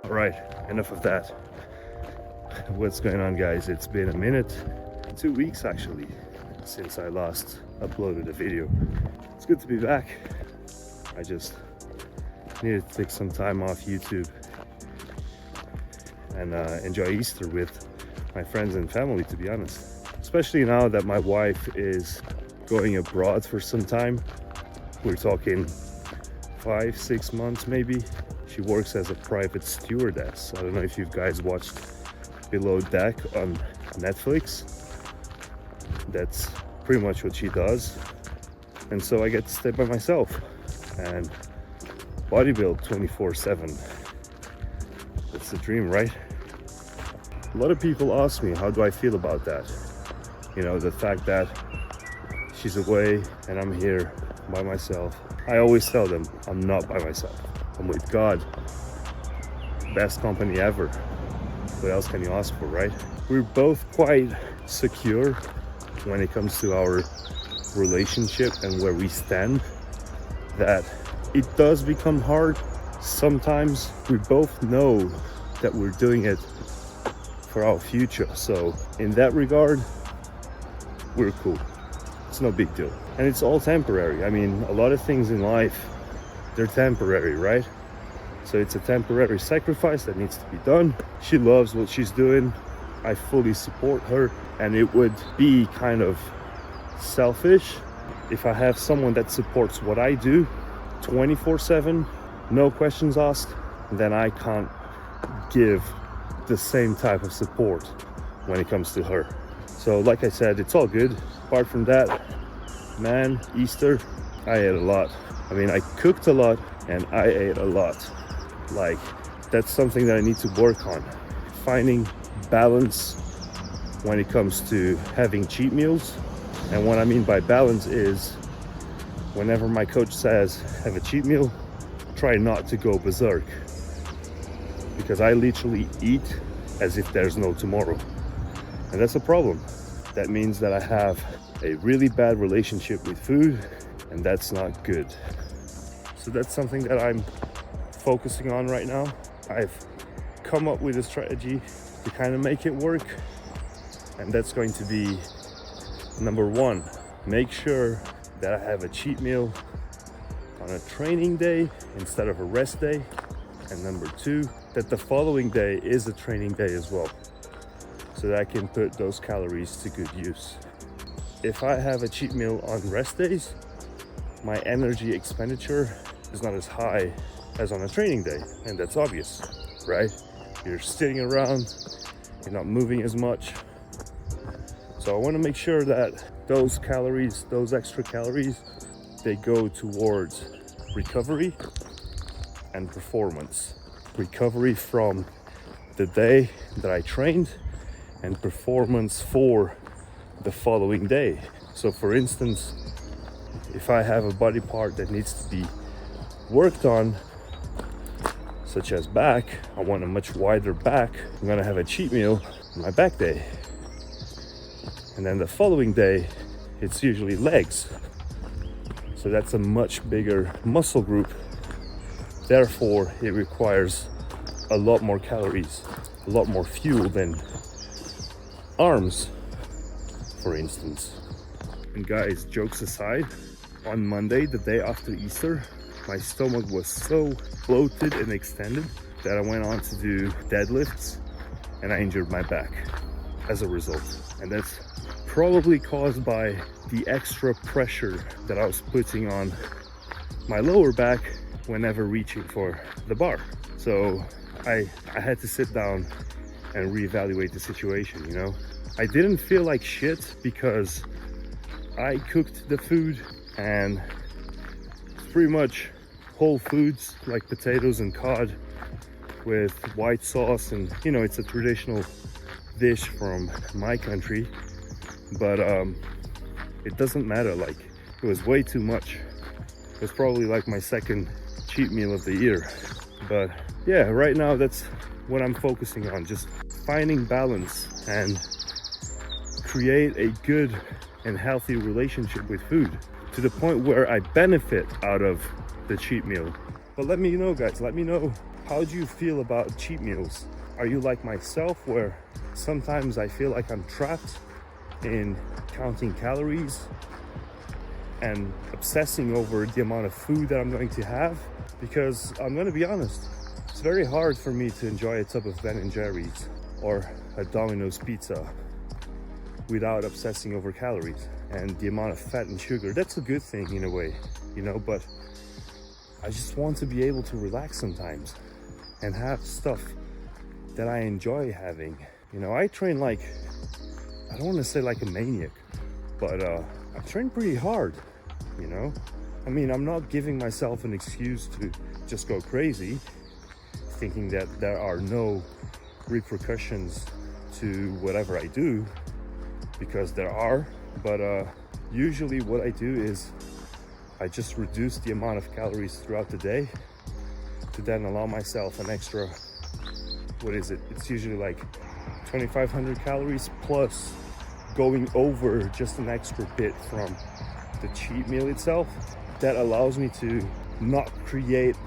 All right, enough of that. What's going on, guys? It's been a minute, 2 weeks actually, since I last uploaded a video. It's good to be back. I just needed to take some time off YouTube and enjoy Easter with my friends and family, to be honest. Especially now that my wife is going abroad for some time. We're talking 5-6 months maybe. She works as a private stewardess. I don't know if you guys watched Below Deck on Netflix. That's pretty much what she does. And so I get to stay by myself and bodybuild 24/7. That's the dream, right? A lot of people ask me, how do I feel about that? You know, the fact that she's away and I'm here by myself. I always tell them I'm not by myself. I'm with God. Best company ever. What else can you ask for, right? We're both quite secure when it comes to our relationship and where we stand. That it does become hard sometimes. We both know that we're doing it for our future. So in that regard, we're cool. It's no big deal. And it's all temporary. I mean, a lot of things in life, they're temporary, right? So it's a temporary sacrifice that needs to be done. She loves what she's doing. I fully support her. And it would be kind of selfish if I have someone that supports what I do 24/7, no questions asked, then I can't give the same type of support when it comes to her. So like I said, it's all good. Apart from that, man, Easter, I ate a lot. I mean, I cooked a lot and I ate a lot. Like, that's something that I need to work on. Finding balance when it comes to having cheat meals. And what I mean by balance is whenever my coach says have a cheat meal, try not to go berserk. Because I literally eat as if there's no tomorrow. And that's a problem. That means that I have a really bad relationship with food, and that's not good. So that's something that I'm focusing on right now. I've come up with a strategy to kind of make it work, and that's going to be number one, make sure that I have a cheat meal on a training day instead of a rest day, and number two, that the following day is a training day as well, so that I can put those calories to good use. If I have a cheat meal on rest days, my energy expenditure is not as high as on a training day, and that's obvious, right? You're sitting around, you're not moving as much. So I want to make sure that those calories, those extra calories, they go towards recovery and performance. Recovery from the day that I trained and performance for the following day. So for instance, if I have a body part that needs to be worked on, such as back, I want a much wider back, I'm gonna have a cheat meal on my back day. And then the following day, it's usually legs. So that's a much bigger muscle group. Therefore, it requires a lot more calories, a lot more fuel than arms, for instance. And guys, jokes aside, on Monday, the day after Easter, my stomach was so bloated and extended that I went on to do deadlifts and I injured my back as a result. And that's probably caused by the extra pressure that I was putting on my lower back whenever reaching for the bar. So I had to sit down and reevaluate the situation, you know. I didn't feel like shit because I cooked the food and it's pretty much whole foods like potatoes and cod with white sauce, and you know, it's a traditional dish from my country, but it doesn't matter. Like, it was way too much. It was probably like my second cheat meal of the year. But yeah, right now that's what I'm focusing on, just finding balance and create a good and healthy relationship with food to the point where I benefit out of the cheat meal. But let me know, guys, let me know How do you feel about cheat meals? Are you like myself, where sometimes I feel like I'm trapped in counting calories and obsessing over the amount of food that I'm going to have? Because I'm going to be honest, it's very hard for me to enjoy a tub of Ben & Jerry's or a Domino's pizza without obsessing over calories and the amount of fat and sugar. That's a good thing in a way, you know, but I just want to be able to relax sometimes and have stuff that I enjoy having. You know, I train like, I don't want to say like a maniac, but I train pretty hard, you know? I mean, I'm not giving myself an excuse to just go crazy, thinking that there are no repercussions to whatever I do, because there are. But usually what I do is I just reduce the amount of calories throughout the day to then allow myself an extra, what is it? It's usually like 2,500 calories plus going over just an extra bit from the cheat meal itself. That allows me to not create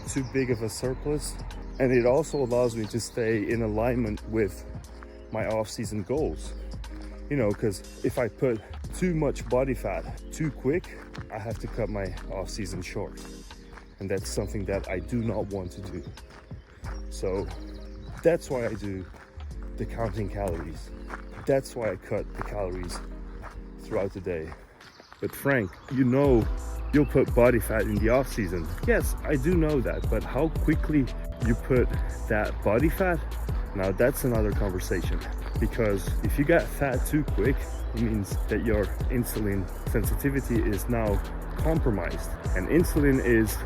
too big of a surplus, and it also allows me to stay in alignment with my off-season goals. You know, because if I put too much body fat too quick, I have to cut my off-season short, and that's something that I do not want to do. So that's why I do the counting calories. That's why I cut the calories throughout the day. But Frank, you know, you'll put body fat in the off season. Yes, I do know that, but how quickly you put that body fat, now that's another conversation. Because if you get fat too quick, it means that your insulin sensitivity is now compromised. And insulin is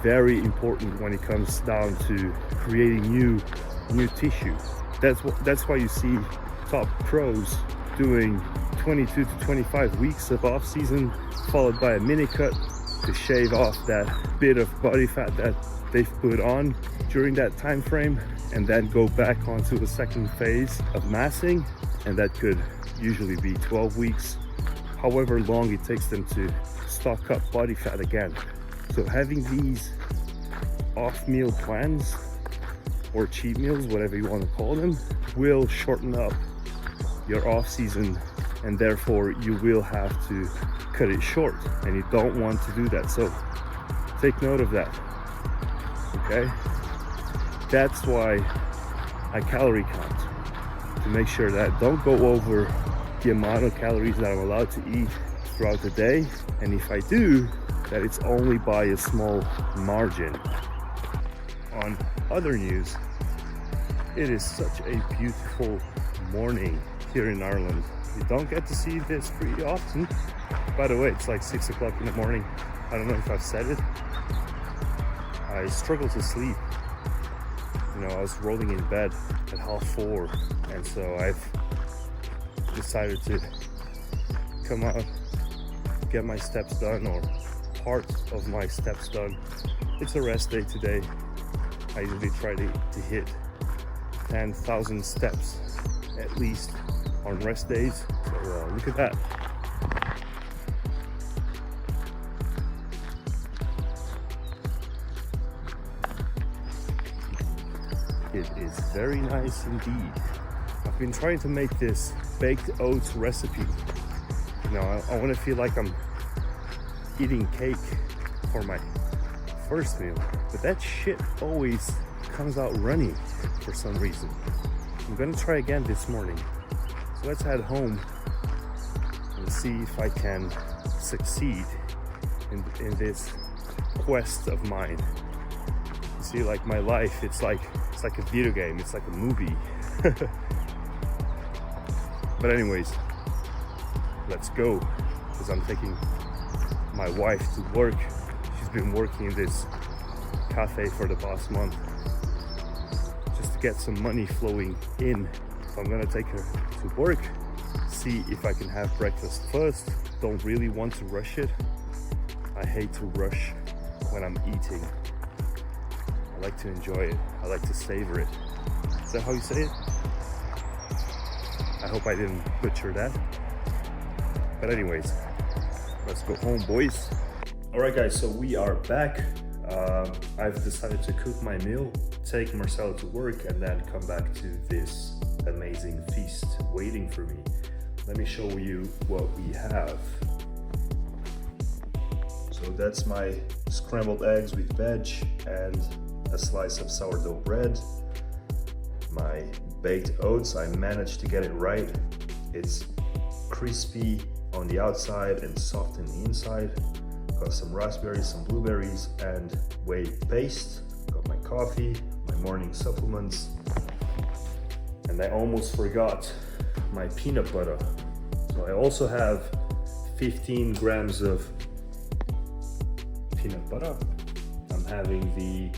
very important when it comes down to creating new tissue. That's why you see top pros doing 22 to 25 weeks of off season, followed by a mini cut to shave off that bit of body fat that they've put on during that time frame, and then go back onto the second phase of massing, and that could usually be 12 weeks, however long it takes them to stock up body fat again. So having these off meal plans or cheat meals, whatever you want to call them, will shorten up your off season, and therefore you will have to cut it short, and you don't want to do that. So take note of that, okay? That's why I calorie count, to make sure that I don't go over the amount of calories that I'm allowed to eat throughout the day, and if I do, that it's only by a small margin. On other news, it is such a beautiful morning here in Ireland. You don't get to see this pretty often. By the way, it's like 6 o'clock in the morning. I don't know if I've said it. I struggle to sleep. You know, I was rolling in bed at 4:30, and so I've decided to come out, get my steps done, or part of my steps done. It's a rest day today. I usually try to hit 10,000 steps at least on rest days. So look at that. It is very nice indeed. I've been trying to make this baked oats recipe. You know, I want to feel like I'm eating cake for my first meal, but that shit always comes out runny for some reason. I'm gonna try again this morning. So let's head home and see if I can succeed in this quest of mine. You see, like my life, it's like a video game, it's like a movie. But anyways, let's go, because I'm taking my wife to work. She's been working in this cafe for the past month just to get some money flowing in. So I'm gonna take her to work, see if I can have breakfast first. Don't really want to rush it. I hate to rush when I'm eating. I like to enjoy it. I like to savor it. Is that how you say it? I hope I didn't butcher that. But anyways, let's go home, boys. All right, guys, so we are back. I've decided to cook my meal, take Marcelo to work, and then come back to this amazing feast waiting for me. Let me show you what we have. So that's my scrambled eggs with veg and a slice of sourdough bread. My baked oats, I managed to get it right. It's crispy on the outside and soft in the inside. Got some raspberries, some blueberries, and whey paste. Got my coffee, my morning supplements. And I almost forgot my peanut butter. So I also have 15 grams of peanut butter. I'm having the,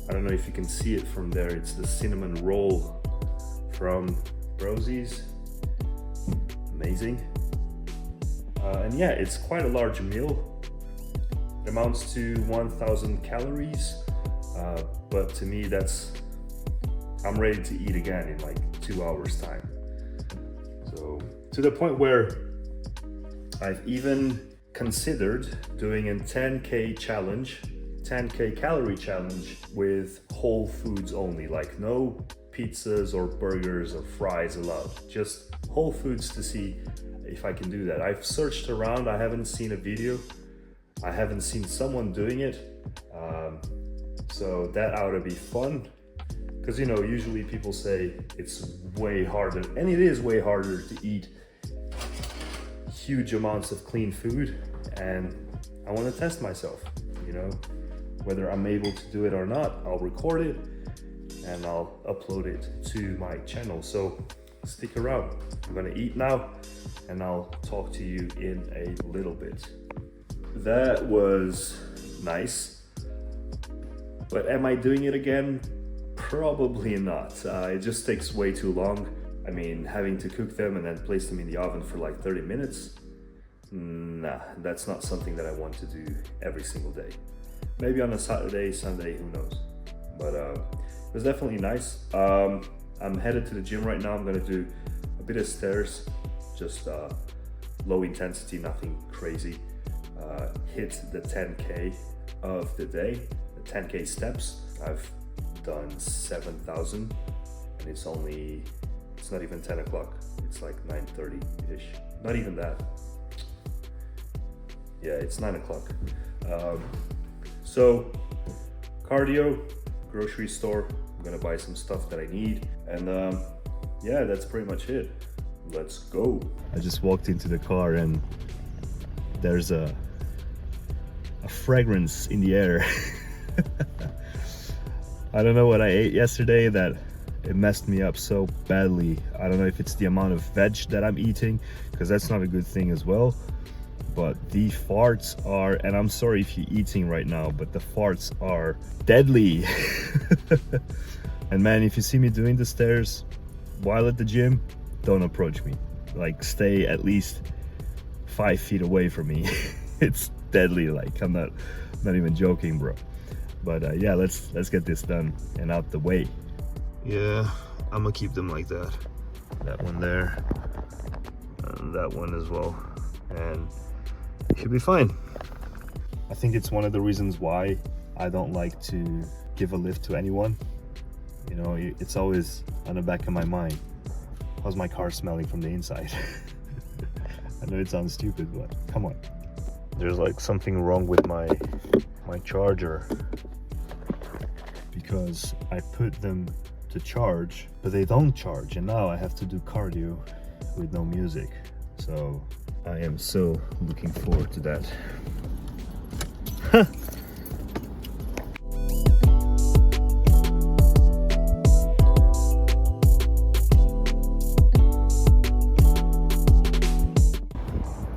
I don't know if you can see it from there, it's the cinnamon roll from Rosie's. Amazing. And yeah, it's quite a large meal. It amounts to 1,000 calories, but to me I'm ready to eat again in like 2 hours time. So to the point where I've even considered doing a 10K challenge, 10K calorie challenge with whole foods only, like no pizzas or burgers or fries allowed, just whole foods, to see if I can do that. I've searched around, I haven't seen a video, I haven't seen someone doing it, so that ought to be fun, because usually people say it's way harder, and it is way harder to eat huge amounts of clean food, and I want to test myself, whether I'm able to do it or not. I'll record it and I'll upload it to my channel, so stick around. I'm gonna eat now and I'll talk to you in a little bit. That was nice, but am I doing it again? Probably not. It just takes way too long. I mean, having to cook them and then place them in the oven for like 30 minutes, nah, that's not something that I want to do every single day. Maybe on a Saturday, Sunday, who knows. But it was definitely nice. I'm headed to the gym right now. I'm gonna do a bit of stairs, just low intensity, nothing crazy. Hit the 10K of the day, the 10K steps. I've done 7,000 and it's not even 10 o'clock. It's like 9:30-ish, not even that. Yeah, it's 9 o'clock. So cardio, grocery store, I'm gonna buy some stuff that I need, and yeah, that's pretty much it. Let's go. I just walked into the car and there's a fragrance in the air. I don't know what I ate yesterday that it messed me up so badly. I don't know if it's the amount of veg that I'm eating, because that's not a good thing as well. But the farts are, and I'm sorry if you're eating right now, but the farts are deadly. And man, if you see me doing the stairs while at the gym, don't approach me. Like, stay at least 5 feet away from me. It's deadly. Like, I'm not even joking, bro. But yeah, let's get this done and out the way. Yeah, I'm gonna keep them like that. That one there, and that one as well, and it should be fine. I think it's one of the reasons why I don't like to give a lift to anyone. It's always on the back of my mind. How's my car smelling from the inside? I know it sounds stupid, but come on. There's like something wrong with my charger, because I put them to charge, but they don't charge, and now I have to do cardio with no music. So I am so looking forward to that.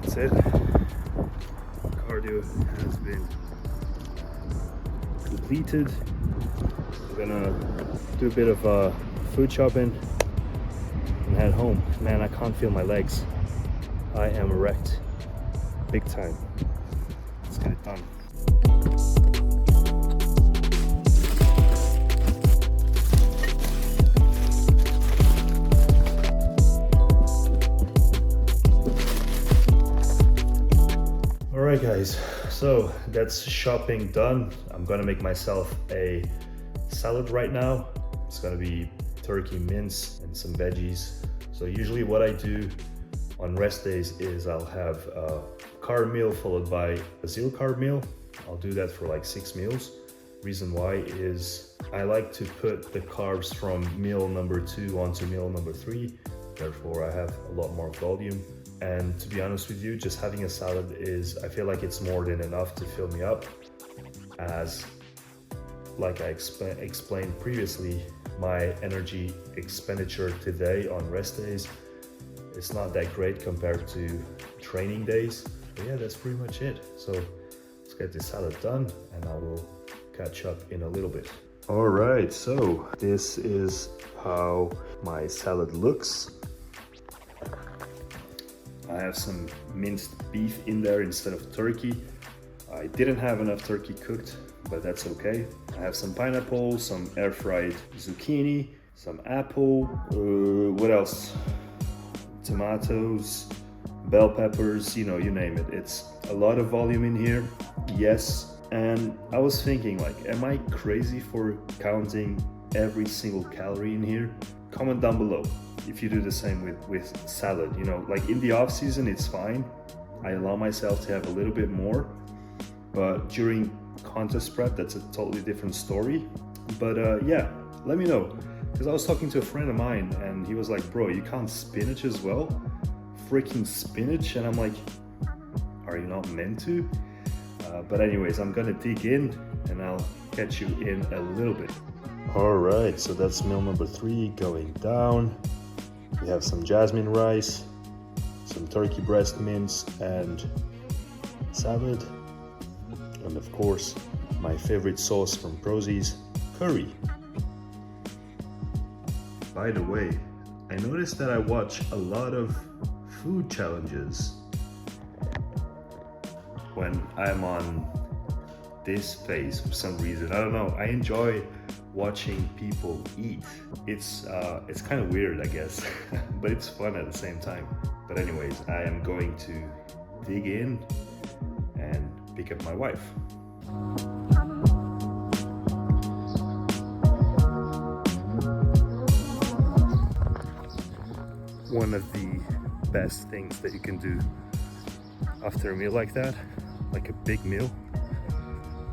That's it. Cardio has been completed. We're gonna do a bit of food shopping and head home. Man, I can't feel my legs. I am wrecked, big time. Let's get it done. All right, guys. So that's shopping done. I'm gonna make myself a salad right now. It's gonna be turkey mince and some veggies. So usually what I do on rest days is I'll have a carb meal followed by a zero carb meal. I'll do that for like 6 meals. Reason why is I like to put the carbs from meal number 2 onto meal number 3. Therefore I have a lot more volume. And to be honest with you, just having a salad I feel like it's more than enough to fill me up. As like I explained previously, my energy expenditure today on rest days, it's not that great compared to training days. But yeah, that's pretty much it. So let's get this salad done and I will catch up in a little bit. All right, so this is how my salad looks. I have some minced beef in there instead of turkey. I didn't have enough turkey cooked, but that's okay. I have some pineapple, some air fried zucchini, some apple, what else? Tomatoes, bell peppers, you know, you name it. It's a lot of volume in here, yes. And I was thinking, like, am I crazy for counting every single calorie in here? Comment down below if you do the same with salad. You know, like in the off season, it's fine. I allow myself to have a little bit more, but during contest prep, that's a totally different story. But yeah, let me know. Because I was talking to a friend of mine and he was like, bro, you count spinach as well? Freaking spinach? And I'm like, are you not meant to? But anyways, I'm gonna dig in and I'll catch you in a little bit. All right, so that's meal number 3 going down. We have some jasmine rice, some turkey breast mince and salad. And of course, my favorite sauce from Prozis, curry. By the way, I noticed that I watch a lot of food challenges when I'm on this phase for some reason. I don't know, I enjoy watching people eat. It's kind of weird, I guess, but it's fun at the same time. But anyways, I am going to dig in and pick up my wife. One of the best things that you can do after a meal like that, like a big meal,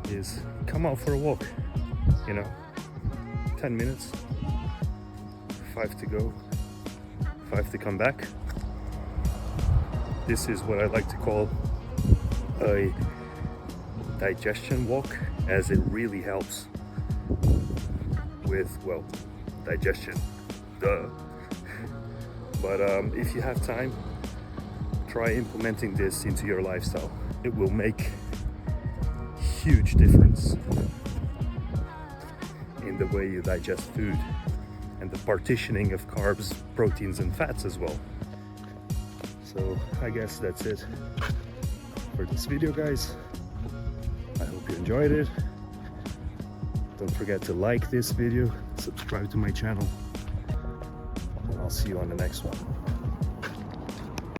is come out for a walk, you know, 10 minutes, 5 to go, 5 to come back. This is what I like to call a digestion walk, as it really helps with, well, digestion, duh. But if you have time, try implementing this into your lifestyle. It will make huge difference in the way you digest food and the partitioning of carbs, proteins and fats as well. So I guess that's it for this video, guys. I hope you enjoyed it. Don't forget to like this video, subscribe to my channel, and I'll see you on the next one.